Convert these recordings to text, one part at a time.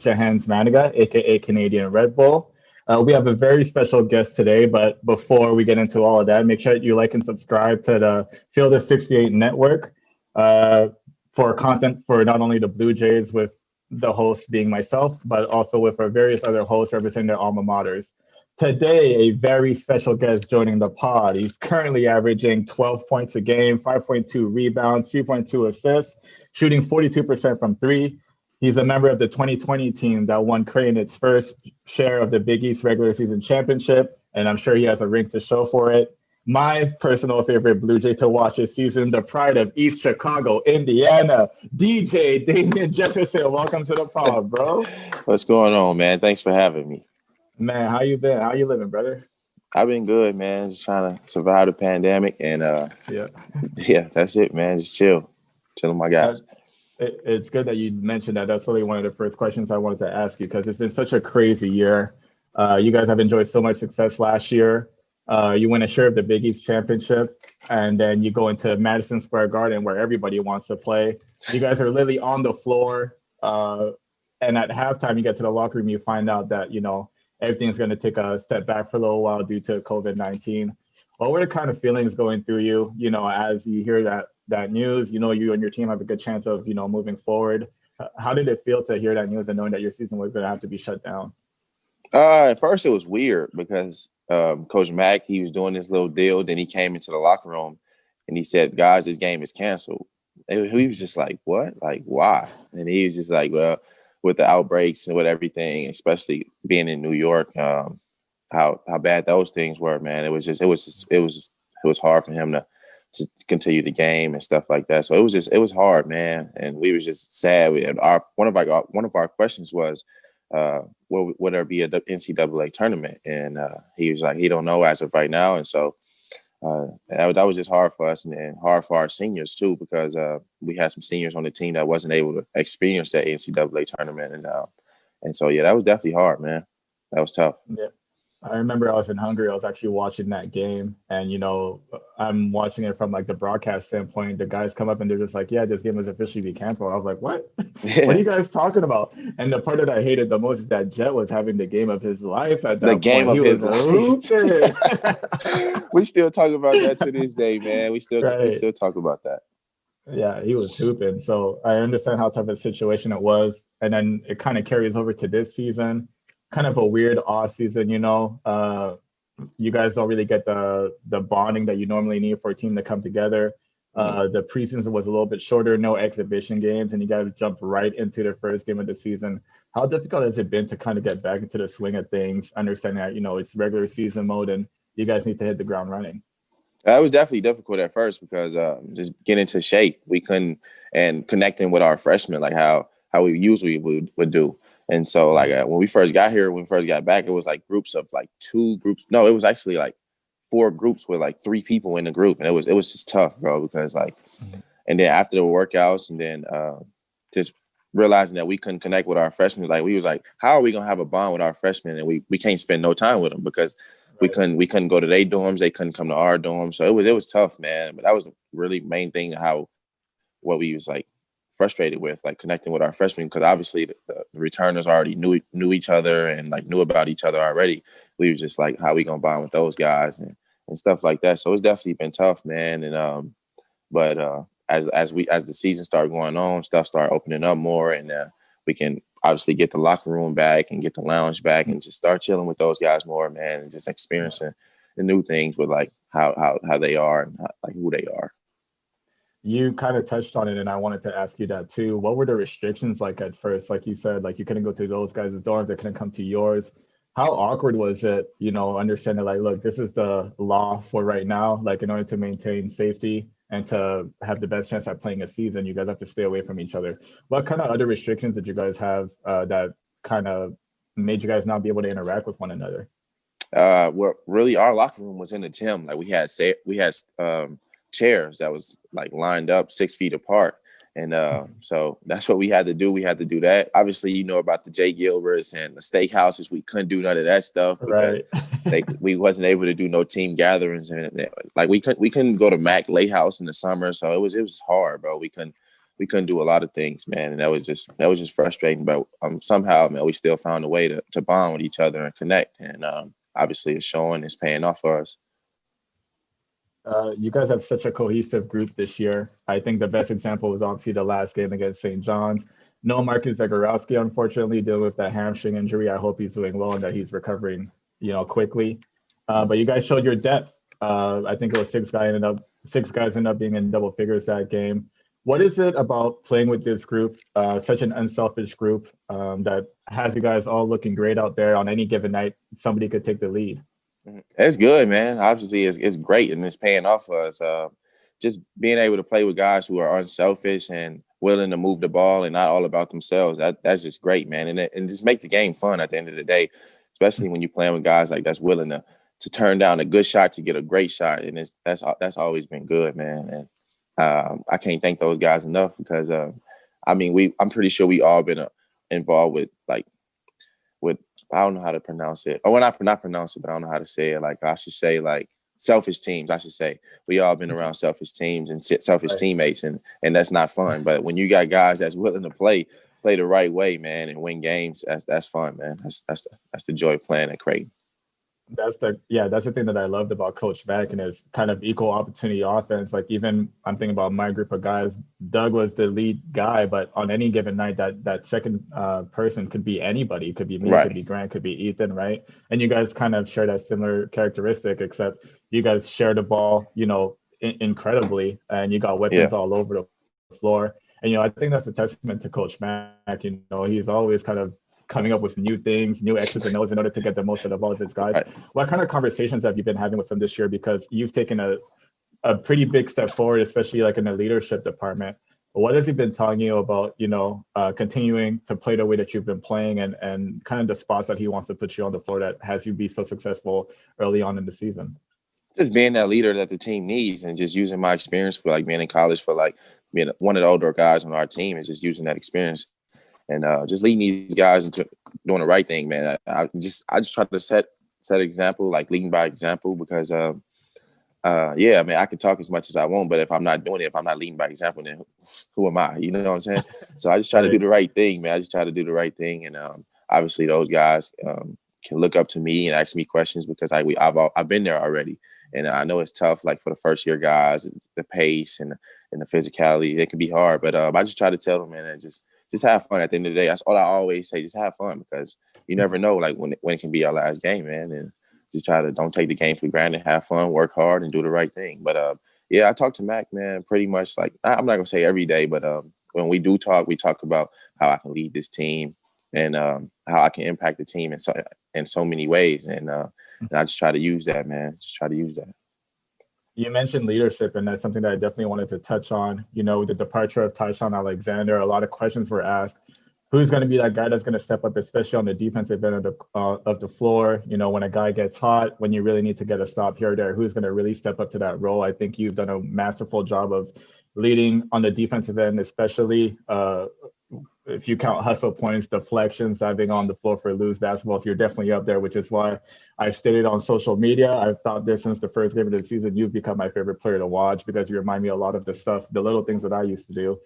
Jahenns Manigat, aka Canadian Red Bull. We have a very special guest today, but before we get into all of that, make sure that you like and subscribe to the Field of 68 network uh, for content for not only the Blue Jays with the host being myself, but also with our various other hosts representing their alma maters. Today, a very special guest joining the pod. He's currently averaging 12 points a game, 5.2 rebounds, 3.2 assists, shooting 42% from three. He's a member of the 2020 team that won Creighton its first share of the Big East regular season championship, and I'm sure he has a ring to show for it. My personal favorite Blue Jay to watch this season, the pride of East Chicago, Indiana, DJ Damien Jefferson. Welcome to the pod, bro. What's going on, man? Thanks for having me. Man, how you been? How you living, brother? I've been good, man. Just trying to survive the pandemic, and yeah, that's it, man. Just chilling with my guys. It's good that you mentioned that. That's really one of the first questions I wanted to ask you because it's been such a crazy year. You guys have enjoyed so much success last year. You win a share of the Big East championship, and then you go into Madison Square Garden where everybody wants to play. You guys are literally on the floor, and at halftime, you get to the locker room, you find out that everything's going to take a step back for a little while due to COVID-19. What were the kind of feelings going through you, as you hear that news, you and your team have a good chance of, moving forward. How did it feel to hear that news and knowing that your season was going to have to be shut down? At first it was weird because Coach Mack, he was doing this little deal. Then he came into the locker room and he said, guys, this game is canceled. And he was just like, what? Like, why? And he was just like, well, with the outbreaks and with everything, especially being in New York, how bad those things were, man. It was hard for him to continue the game and stuff like that. So it was hard, man. And we was just sad. One of our questions was, will there be a NCAA tournament? And he was like, he don't know as of right now. And so that was just hard for us and hard for our seniors too, because we had some seniors on the team that wasn't able to experience that NCAA tournament. And so, yeah, that was definitely hard, man. That was tough. Yeah. I remember I was in Hungary. I was actually watching that game, and I'm watching it from like the broadcast standpoint. The guys come up and they're just like, "Yeah, this game was officially be canceled." I was like, "What? What are you guys talking about?" And the part that I hated the most is that Jet was having the game of his life at that the game point. Of his life. We still talk about that to this day, man. We still talk about that. Yeah, he was hooping. So I understand how tough a situation it was, and then it kind of carries over to this season. Kind of a weird off season, you guys don't really get the bonding that you normally need for a team to come together. The preseason was a little bit shorter, no exhibition games, and you guys jumped right into the first game of the season. How difficult has it been to kind of get back into the swing of things, understanding that, it's regular season mode and you guys need to hit the ground running? It was definitely difficult at first because just getting into shape, we couldn't, and connecting with our freshmen, like how we usually would do. And so, like, when we first got back, it was like groups of like two groups. No, it was actually like 4 groups with like 3 people in the group. And it was just tough, bro, because like, and then after the workouts and then just realizing that we couldn't connect with our freshmen, like we was like, how are we going to have a bond with our freshmen? And we can't spend no time with them because we couldn't go to their dorms. They couldn't come to our dorms. So it was tough, man. But that was the really main thing, what we was like, frustrated with, like connecting with our freshmen, because obviously the returners already knew each other and like knew about each other already. We were just like, how we gonna bond with those guys and stuff like that. So it's definitely been tough, man. And but as the season started going on, stuff started opening up more, and we can obviously get the locker room back and get the lounge back and just start chilling with those guys more, man, and just experiencing the new things with like how they are and like who they are. You kind of touched on it, and I wanted to ask you that too. What were the restrictions like at first? Like you said, like you couldn't go to those guys' dorms, they couldn't come to yours. How awkward was it, understanding like, look, this is the law for right now, like in order to maintain safety and to have the best chance at playing a season, you guys have to stay away from each other. What kind of other restrictions did you guys have that kind of made you guys not be able to interact with one another? Well, really, our locker room was in the gym. Like we had chairs that was like lined up 6 feet apart. And so that's what we had to do. We had to do that. Obviously, about the Jay Gilberts and the steakhouses. We couldn't do none of that stuff because we wasn't able to do no team gatherings. And like we couldn't go to Mac Lake House in the summer. So it was hard, bro. We couldn't we couldn't do a lot of things, man. And that was just frustrating. But somehow, man, we still found a way to bond with each other and connect. And obviously it's showing, it's paying off for us. You guys have such a cohesive group this year. I think the best example was obviously the last game against St. John's. No Marcus Zagorowski, unfortunately, dealing with that hamstring injury. I hope he's doing well and that he's recovering, quickly. But you guys showed your depth. I think it was six guys ended up being in double figures that game. What is it about playing with this group, such an unselfish group, that has you guys all looking great out there on any given night? Somebody could take the lead. It's good, man. Obviously, it's great, and it's paying off for us. Just being able to play with guys who are unselfish and willing to move the ball and not all about themselves. That's just great, man. And just make the game fun at the end of the day, especially when you're playing with guys like that's willing to turn down a good shot to get a great shot. And that's always been good, man. And I can't thank those guys enough because I'm pretty sure we all been involved with I don't know how to pronounce it. Oh, well, not pronounce it, but I don't know how to say it. Like I should say, like selfish teams. I should say we all been around selfish teams and selfish teammates, and that's not fun. But when you got guys that's willing to play the right way, man, and win games, that's fun, man. That's the joy of playing at Creighton. That's the thing that I loved about Coach Mack and his kind of equal opportunity offense. Like even I'm thinking about my group of guys, Doug was the lead guy, but on any given night that second person could be anybody. It could be me, Right. Could be Grant, could be Ethan, right? And you guys kind of share that similar characteristic, except you guys share the ball, incredibly, and you got weapons all over the floor. And I think that's a testament to Coach Mack. He's always kind of coming up with new things, new X's and O's in order to get the most out of all of his guys. Right. What kind of conversations have you been having with him this year? Because you've taken a pretty big step forward, especially like in the leadership department. What has he been telling you about, continuing to play the way that you've been playing and kind of the spots that he wants to put you on the floor that has you be so successful early on in the season? Just being that leader that the team needs and just using my experience for like being in college for like being one of the older guys on our team and just using that experience. And just leading these guys into doing the right thing, man. I just try to set example, like leading by example, because I can talk as much as I want, but if I'm not doing it, if I'm not leading by example, then who am I? You know what I'm saying? So I just try to do the right thing, man. I just try to do the right thing, and obviously those guys can look up to me and ask me questions because I've been there already, and I know it's tough. Like for the first year guys, the pace and the physicality, it can be hard. But I just try to tell them, man, and just have fun at the end of the day. That's all I always say. Just have fun because you never know like when it can be our last game, man. And just don't take the game for granted, have fun, work hard and do the right thing. But I talk to Mac, man, pretty much like I'm not gonna say every day, but when we do talk, we talk about how I can lead this team and how I can impact the team in so many ways. And I just try to use that, man. Just try to use that. You mentioned leadership, and that's something that I definitely wanted to touch on. With the departure of Tyshawn Alexander, a lot of questions were asked. Who's going to be that guy that's going to step up, especially on the defensive end of the floor? When a guy gets hot, when you really need to get a stop here or there, who's going to really step up to that role? I think you've done a masterful job of leading on the defensive end, especially if you count hustle points, deflections, diving on the floor for loose basketballs. You're definitely up there, which is why I stated on social media, I've thought this since the first game of the season, you've become my favorite player to watch because you remind me a lot of the little things that I used to do.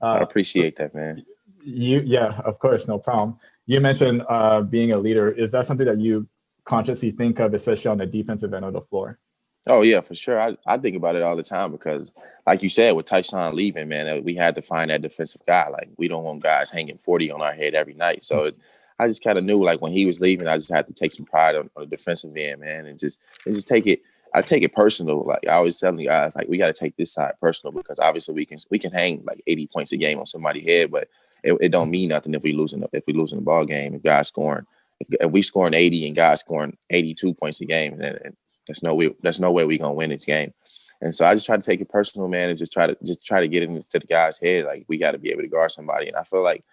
I appreciate that, man. Yeah, of course, no problem. You mentioned being a leader. Is that something that you consciously think of, especially on the defensive end of the floor? Oh, yeah, for sure. I think about it all the time because, like you said, with Tyshawn leaving, man, we had to find that defensive guy. Like, we don't want guys hanging 40 on our head every night. So I just kind of knew, like, when he was leaving, I just had to take some pride on the defensive end, man, and just take it. I take it personal. Like, I always tell the guys, like, we got to take this side personal because obviously we can hang like 80 points a game on somebody's head, but it don't mean nothing if we losing the ball game. If guys scoring, if we scoring 80 and guys scoring 82 points a game, then there's no way we gonna win this game. And so I just try to take it personal, man, and just try to get into the guy's head. Like we got to be able to guard somebody. And I feel like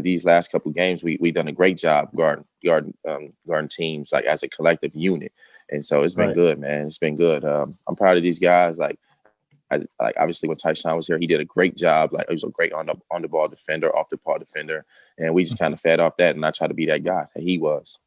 these last couple of games, we done a great job guarding teams like as a collective unit. And so it's been good, man. It's been good. I'm proud of these guys. Like obviously when Tyshawn was here, he did a great job. Like he was a great on the ball defender, off the ball defender, and we just kind of fed off that. And I try to be that guy that he was.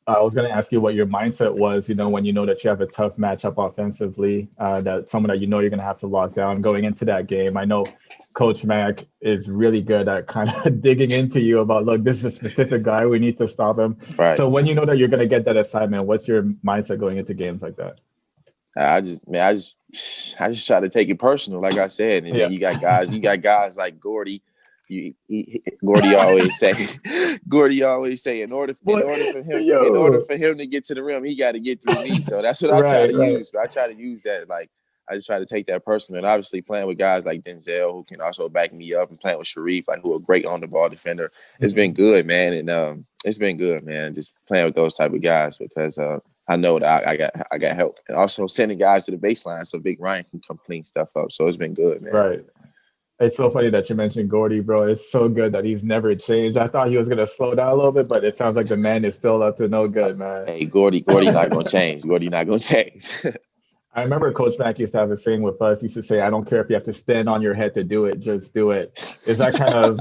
I was going to ask you what your mindset was, when you know that you have a tough matchup offensively, that someone that you're going to have to lock down going into that game. I know Coach Mack is really good at kind of digging into you about, look, this is a specific guy. We need to stop him. Right. So when you know that you're going to get that assignment, what's your mindset going into games like that? I just try to take it personal, like I said. And then you got guys like Gordy. Gordy always say, in order for him to get to the rim, he got to get through me. So that's what I try to use. But I try to use that, like, I just try to take that personal. And obviously playing with guys like Denzel, who can also back me up, and playing with Sharif, like, who a great on the ball defender. It's been good, man. And it's been good, man, just playing with those type of guys, because I know that I got help, and also sending guys to the baseline so Big Ryan can come clean stuff up. So it's been good, man. Right. It's so funny that you mentioned Gordy, bro. It's so good that he's never changed. I thought he was gonna slow down a little bit, but it sounds like the man is still up to no good, man. Hey, Gordy not gonna change. Gordy not gonna change. I remember Coach Mack used to have a saying with us. He used to say, "I don't care if you have to stand on your head to do it, just do it." Is that kind of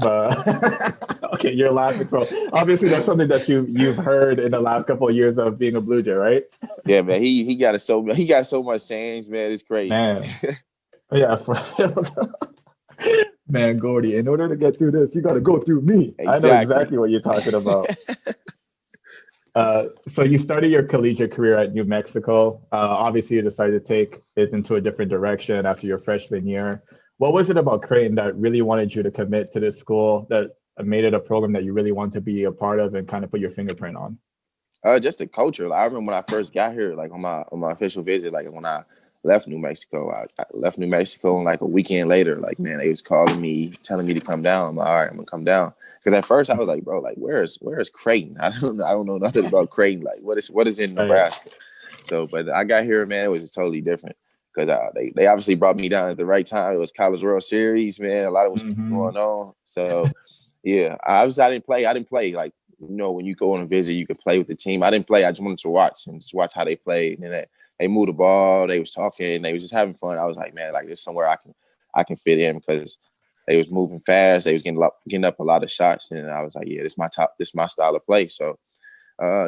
okay? You're laughing, so obviously that's something that you've heard in the last couple of years of being a Blue Jay, right? Yeah, man. He got so much sayings, man. It's crazy, man. Yeah, for real. Man, Gordy, in order to get through this, you got to go through me. Exactly. I know exactly what you're talking about. So you started your collegiate career at New Mexico. Obviously, you decided to take it into a different direction after your freshman year. What was it about Creighton that really wanted you to commit to this school, that made it a program that you really want to be a part of and kind of put your fingerprint on? Just the culture. Like, I remember when I first got here, like on my official visit, like when I left New Mexico. I left New Mexico, and like a weekend later, like, man, they was calling me, telling me to come down. I'm like, all right, I'm gonna come down. Because at first I was like, bro, like, where is Creighton? I don't know nothing about Creighton. Like, what is in Nebraska? So, but I got here, man, it was just totally different. Because they obviously brought me down at the right time. It was College World Series, man. A lot of was going on. So, yeah, I didn't play. Like, when you go on a visit, you could play with the team. I didn't play. I just wanted to watch how they played. And then they moved the ball. They was talking. They was just having fun. I was like, man, like, this is somewhere I can fit in, because they was moving fast. They was getting up a lot of shots. And I was like, yeah, this is my style of play. So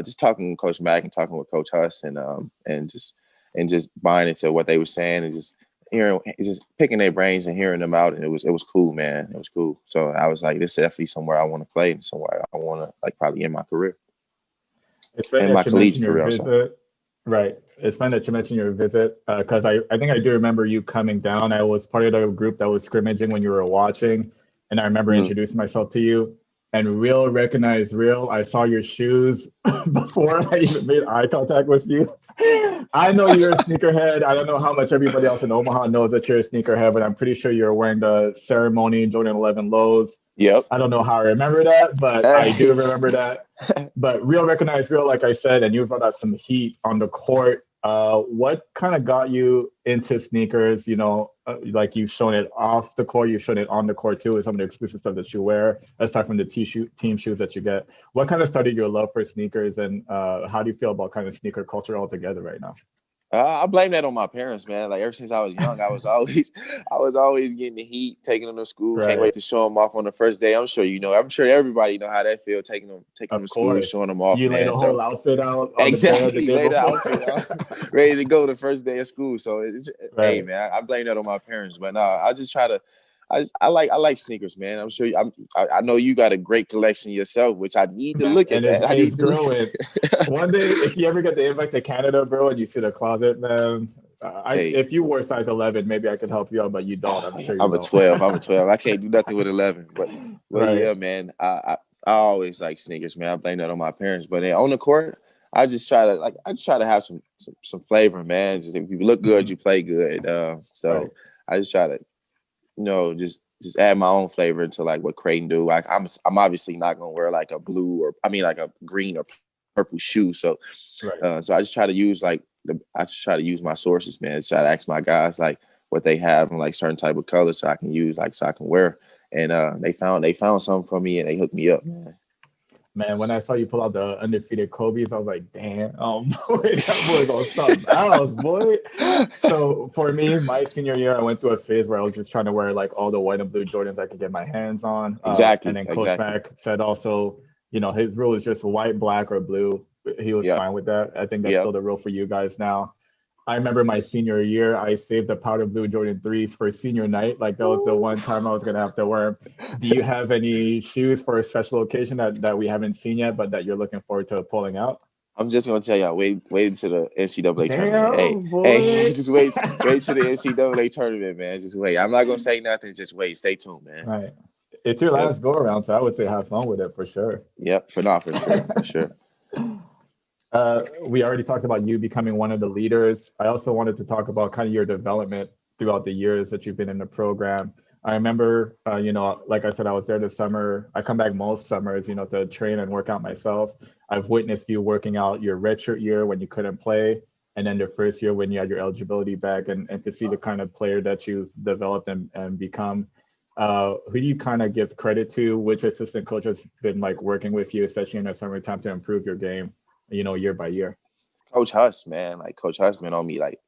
just talking with Coach Mack and talking with Coach Huss, and just buying into what they were saying, and just picking their brains and hearing them out. And it was cool, man. It was cool. So I was like, this is definitely somewhere I want to play, and somewhere I want to, like, probably end my career. In my collegiate career. Right. It's fun that you mentioned your visit, because I think I do remember you coming down. I was part of the group that was scrimmaging when you were watching, and I remember introducing myself to you. And Real recognized Real. I saw your shoes before I even made eye contact with you. I know you're a sneakerhead. I don't know how much everybody else in Omaha knows that you're a sneakerhead, but I'm pretty sure you're wearing the ceremony Jordan 11 lows. Yep. I don't know how I remember that, but I do remember that. But Real recognized Real, like I said, and you brought out some heat on the court. What kind of got you into sneakers? Like, you've shown it off the court, you've shown it on the court too, with some of the exclusive stuff that you wear, aside from the team shoes that you get. What kind of started your love for sneakers, and how do you feel about kind of sneaker culture altogether right now? I blame that on my parents, man. Like, ever since I was young, I was always getting the heat, taking them to school. Right. Can't wait to show them off on the first day. I'm sure everybody know how that feels, taking them to school, showing them off. You man. lay the whole outfit out. Exactly, lay the outfit out, ready to go the first day of school. So hey, man, I blame that on my parents. But no, I just try to. I like sneakers, man. I'm sure I know you got a great collection yourself, which I need to look at. It's growing. One day, if you ever get the invite to Canada, bro, and you see the closet, man, if you wore size 11, maybe I could help you out, but you don't. I'm sure you I'm a 12. I'm a 12. I can't do nothing with 11. But yeah, man, I always like sneakers, man. I blame that on my parents. But on the court, I just try to have some flavor, man. Just, if you look good, you play good. So I just try to, just add my own flavor to, like, what Creighton do. Like, I'm obviously not gonna wear like a like a green or purple shoe. So so I just try to use my sources, man. Try to ask my guys, like, what they have in, like, certain type of colors, so I can use, like, so I can wear. And they found something for me, and they hooked me up, man. Man, when I saw you pull out the undefeated Kobe's, I was like, damn, boy, that boy's on something else, boy. So for me, my senior year, I went through a phase where I was just trying to wear, like, all the white and blue Jordans I could get my hands on. Exactly. And then Coach Mack said also, his rule is just white, black, or blue. He was Yep. fine with that. I think that's Yep. still the rule for you guys now. I remember my senior year, I saved the powder blue Jordan 3s for senior night. Like that was the one time I was gonna have to wear them. Do you have any shoes for a special occasion that we haven't seen yet, but that you're looking forward to pulling out? I'm just gonna tell y'all, wait until the NCAA tournament. Damn, Hey, boy. just wait till the NCAA tournament, man. Just wait. I'm not gonna say nothing. Just wait. Stay tuned, man. Right. It's your Yep. last go around, so I would say have fun with it for sure. Yep. For sure. We already talked about you becoming one of the leaders. I also wanted to talk about kind of your development throughout the years that you've been in the program. I remember, like I said, I was there this summer. I come back most summers, to train and work out myself. I've witnessed you working out your redshirt year when you couldn't play, and then the first year when you had your eligibility back, and to see the kind of player that you've developed and become. Who do you kind of give credit to? Which assistant coach has been like working with you, especially in the summertime, to improve your game, year by year? Coach Huss, man. Like Coach Huss been on me. Like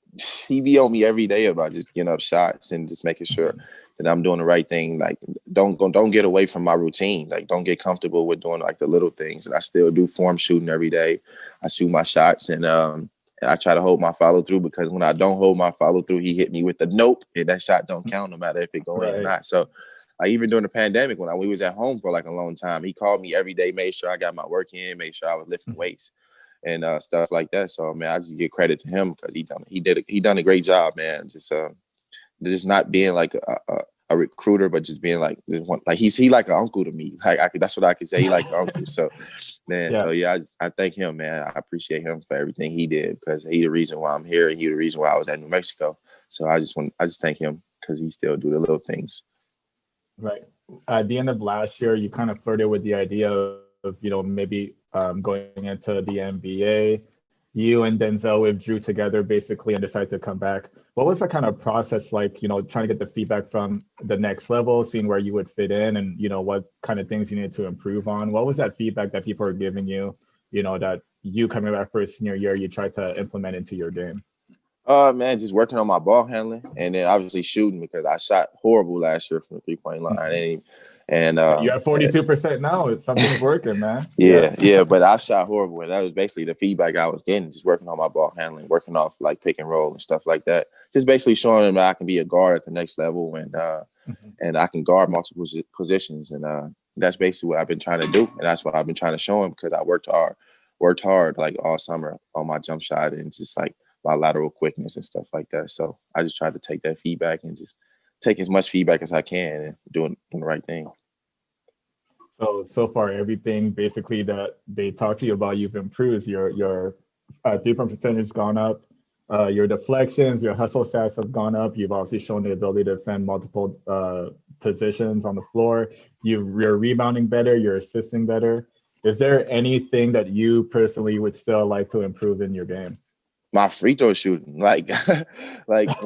he be on me every day about just getting up shots and just making sure that I'm doing the right thing. Like don't get away from my routine. Like don't get comfortable with doing like the little things. And I still do form shooting every day. I shoot my shots and I try to hold my follow through, because when I don't hold my follow through, he hit me with the nope, and that shot don't count no matter if it go in or not. So like even during the pandemic, when we was at home for like a long time, he called me every day, made sure I got my work in, made sure I was lifting weights and stuff like that. So man, I just give credit to him because he done a great job, man. Just not being like a recruiter, but just being like he like an uncle to me. Like that's what I could say. He like an uncle. So man, I thank him, man. I appreciate him for everything he did, because he the reason why I'm here, and he the reason why I was at New Mexico. So I just thank him because he still do the little things. Right. At the end of last year, you kind of flirted with the idea of, maybe going into the NBA. You and Denzel withdrew together basically and decided to come back. What was the kind of process like, trying to get the feedback from the next level, seeing where you would fit in and, what kind of things you needed to improve on? What was that feedback that people are giving you, that you coming back for a senior year, you tried to implement into your game? Man, just working on my ball handling, and then obviously shooting, because I shot horrible last year from the 3-point line. And you're at 42% now. Something's working, man. Yeah, but I shot horrible, and that was basically the feedback I was getting. Just working on my ball handling, working off like pick and roll and stuff like that. Just basically showing them that I can be a guard at the next level, and I can guard multiple positions, and that's basically what I've been trying to do, and that's what I've been trying to show him, because I worked hard like all summer on my jump shot and just like my lateral quickness and stuff like that. So I just try to take that feedback and just take as much feedback as I can and doing the right thing. So far, everything basically that they talk to you about, you've improved. Your 3-point percentage has gone up. Your deflections, your hustle stats have gone up. You've obviously shown the ability to defend multiple positions on the floor. You're rebounding better. You're assisting better. Is there anything that you personally would still like to improve in your game? My free throw shooting, like when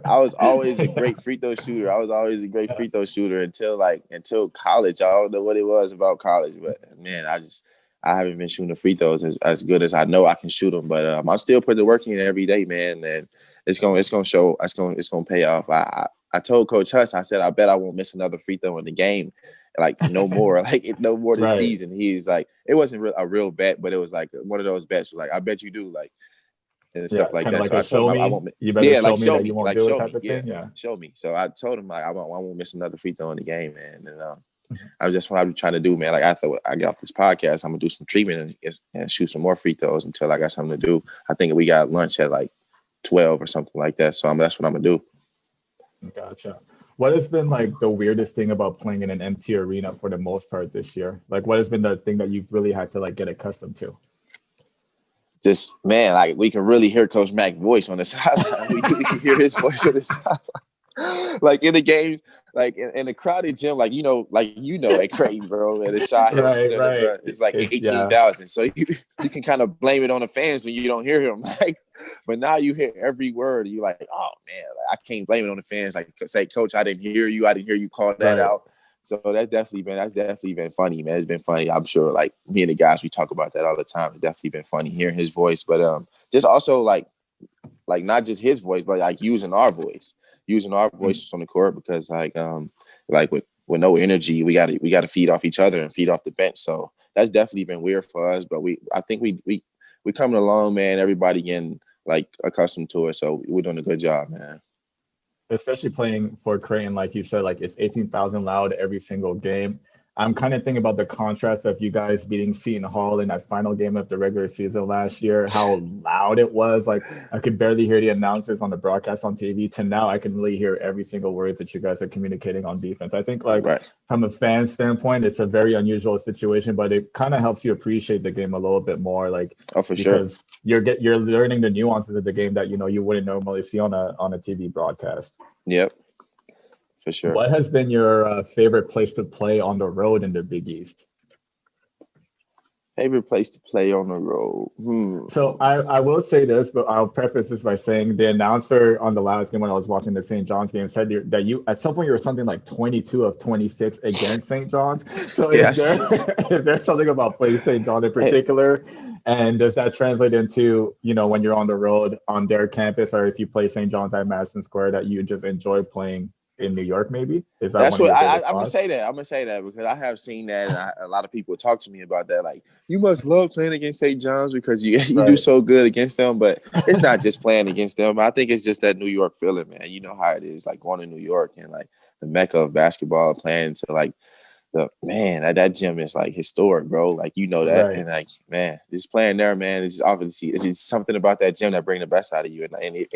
I was always a great free throw shooter. I was always a great free throw shooter until college. I don't know what it was about college, but man, I haven't been shooting the free throws as good as I know I can shoot them. But I'm still putting the work in every day, man, and it's gonna show. It's gonna pay off. I told Coach Huss, I said, I bet I won't miss another free throw in the game. Like no more, no more this season. He's like, it wasn't a real bet, but it was like one of those bets. Like, I bet you do, like. And stuff like that. Like so I told him I won't. You better show me show that me, you won't like do show it me, type of thing. Yeah, show me. So I told him like I won't miss another free throw in the game, man. And I was just what I've been trying to do, man. Like I thought I get off this podcast, I'm gonna do some treatment and shoot some more free throws until I got something to do. I think we got lunch at like 12 or something like that. So that's what I'm gonna do. Gotcha. What has been like the weirdest thing about playing in an empty arena for the most part this year? Like, what has been the thing that you've really had to like get accustomed to? Just, man, like we can really hear Coach Mac's voice on the sideline. We can hear his voice on the sideline. Like in the games, like in the crowded gym, like at Creighton, bro, at the Jahenns Center, bro, it's like 18,000. So you can kind of blame it on the fans when you don't hear him. Like, but now you hear every word. You like, oh man, like, I can't blame it on the fans. Like, say, Coach, I didn't hear you call that out. So that's definitely been funny, man. It's been funny. I'm sure, like me and the guys, we talk about that all the time. It's definitely been funny hearing his voice, but just also like not just his voice, but like using our voices on the court, because like with no energy, we got to feed off each other and feed off the bench. So that's definitely been weird for us. But I think we we coming along, man. Everybody getting like accustomed to it, so we're doing a good job, man. Especially playing for Creighton, like you said, like it's 18,000 loud every single game. I'm kind of thinking about the contrast of you guys beating Seton Hall in that final game of the regular season last year, how loud it was. Like I could barely hear the announcers on the broadcast on TV to now I can really hear every single word that you guys are communicating on defense. I think like Right. from a fan standpoint, it's a very unusual situation, but it kind of helps you appreciate the game a little bit more. Like Oh, for sure. because you're learning the nuances of the game that you wouldn't normally see on a TV broadcast. Yep. For sure. What has been your favorite place to play on the road in the Big East? Favorite place to play on the road? So I will say this, but I'll preface this by saying the announcer on the last game when I was watching the St. John's game said that you at some point you were something like 22 of 26 against St. John's. So Yes. Is there something about playing St. John in particular? And does that translate into, when you're on the road on their campus, or if you play St. John's at Madison Square, that you just enjoy playing in New York, maybe? Is that That's one of what your favorite I'm gonna spots? say that. I'm gonna say that because I have seen that, and a lot of people talk to me about that. Like, you must love playing against St. John's because you do Right. so good against them. But it's not just playing against them. I think it's just that New York feeling, man. You know how it is, like going to New York and like the mecca of basketball, playing to like that gym is like historic, bro. Like that, Right. and like man, just playing there, man. It's just obviously it's just something about that gym that bring the best out of you. And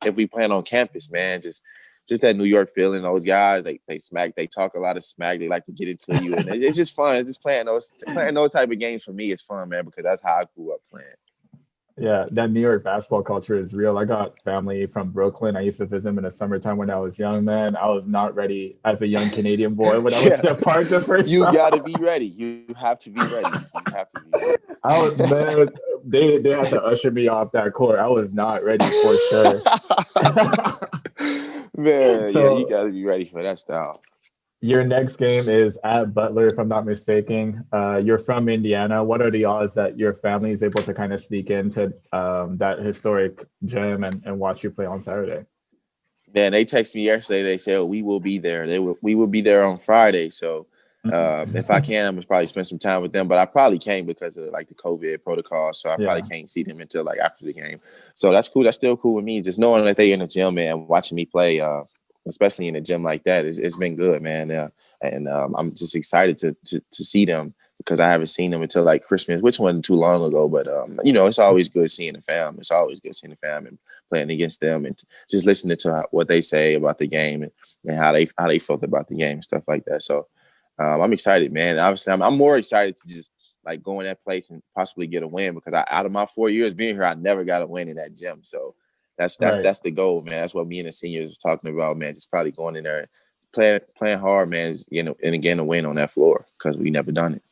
if we playing on campus, man, just that New York feeling. Those guys, they talk a lot of smack. They like to get into you, and it's just fun. It's just playing those type of games for me. It's fun, man, because that's how I grew up playing. Yeah, that New York basketball culture is real. I got family from Brooklyn. I used to visit them in the summertime when I was young, man. I was not ready as a young Canadian boy when I would step part the first You time. got to be ready. You have to be ready. You have to be ready. Man, they had to usher me off that court. I was not ready for sure. Man, So, you got to be ready for that style. your next game is at Butler, if I'm not mistaken. You're from Indiana. What are the odds that your family is able to kind of sneak into that historic gym and watch you play on Saturday? Man, they texted me yesterday. They said, we will be there. We will be there on Friday. So if I can, I'm gonna probably spend some time with them. But I probably can't because of like the COVID protocol. So I probably can't see them until like after the game. So that's cool. That's still cool with me. Just knowing that they in the gym and watching me play, especially in a gym like that, it's been good, man. And I'm just excited to see them because I haven't seen them until like Christmas, which wasn't too long ago. But it's always good seeing the fam. It's always good seeing the fam and playing against them and just listening to what they say about the game and how they felt about the game and stuff like that. So I'm excited, man. Obviously, I'm more excited to just like go in that place and possibly get a win because out of my 4 years being here, I never got a win in that gym. So that's the goal, man. That's what me and the seniors were talking about, man. Just probably going in there, playing hard, man. And again, a win on that floor because we never done it.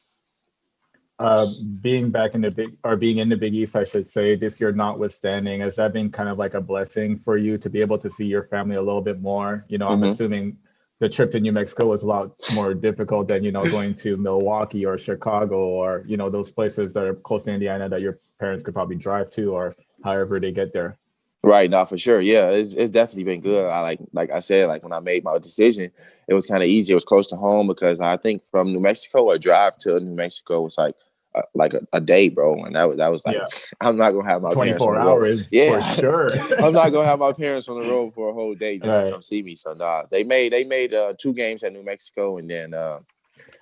Being in the Big East, I should say, this year notwithstanding, has that been kind of like a blessing for you to be able to see your family a little bit more? I'm assuming the trip to New Mexico was a lot more difficult than, going to Milwaukee or Chicago or, those places that are close to Indiana that your parents could probably drive to or however they get there. Right, now for sure. Yeah, it's definitely been good. I like I said, like when I made my decision, it was kind of easy. It was close to home because I think from New Mexico, a drive to New Mexico was like a day, bro. And that was like, I'm not gonna have my parents on the road. 24 hours, Yeah, for sure. I'm not gonna have my parents on the road for a whole day just to Right. come see me. So nah, they made 2 games at New Mexico, and then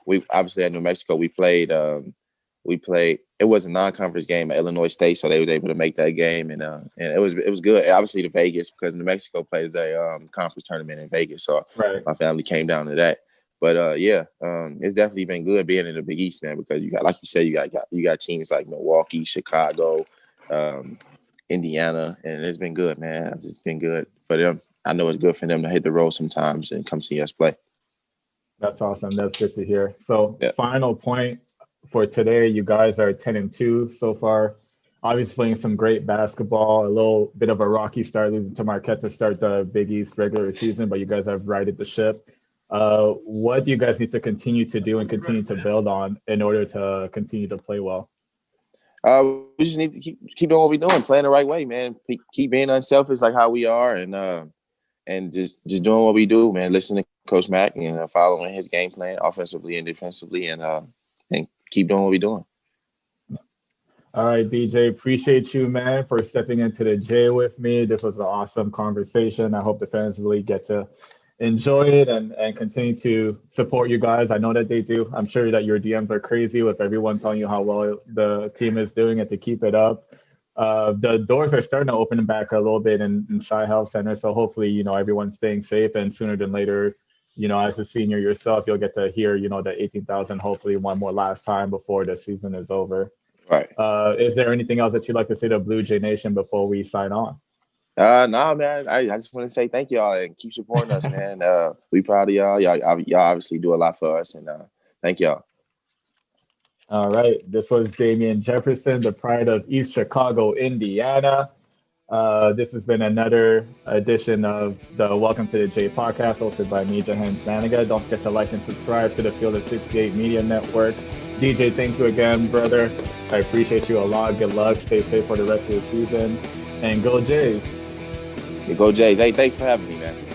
we obviously at New Mexico we played. It was a non-conference game at Illinois State, so they was able to make that game, and it was good. Obviously to Vegas because New Mexico plays a conference tournament in Vegas, so my family came down to that. But it's definitely been good being in the Big East, man, because you got, like you said, you got teams like Milwaukee, Chicago, Indiana, and it's been good, man. It's just been good for them. I know it's good for them to hit the road sometimes and come see us play. That's awesome. That's good to hear. So final point for today, you guys are 10-2 so far. Obviously playing some great basketball, a little bit of a rocky start losing to Marquette to start the Big East regular season, but you guys have righted the ship. What do you guys need to continue to do and continue to build on in order to continue to play well? We just need to keep doing what we're doing, playing the right way, man. Keep being unselfish like how we are, and just doing what we do, man. Listening to Coach Mack and following his game plan offensively and defensively, and keep doing what we're doing. All right, DJ, appreciate you, man, for stepping into the J with me. This was an awesome conversation. I hope the fans really get to enjoy it and continue to support you guys. I know that they do. I'm sure that your DMs are crazy with everyone telling you how well the team is doing and to keep it up. The doors are starting to open back a little bit in Shy Health Center. So hopefully, everyone's staying safe, and sooner than later, as a senior yourself, you'll get to hear, the 18,000, hopefully one more last time before the season is over. Right. Is there anything else that you'd like to say to Blue Jay Nation before we sign on? No, man. I just want to say thank y'all and keep supporting us, man. We proud of y'all. Y'all obviously do a lot for us, and thank y'all. All right. This was Damien Jefferson, the pride of East Chicago, Indiana. This has been another edition of the Welcome to the J podcast, hosted by me, Jahenns Manigat. Don't forget to like and subscribe to the Field of 68 Media Network. DJ, thank you again, brother. I appreciate you a lot. Good luck. Stay safe for the rest of the season. And go Jays. Go Jays. Hey, thanks for having me, man.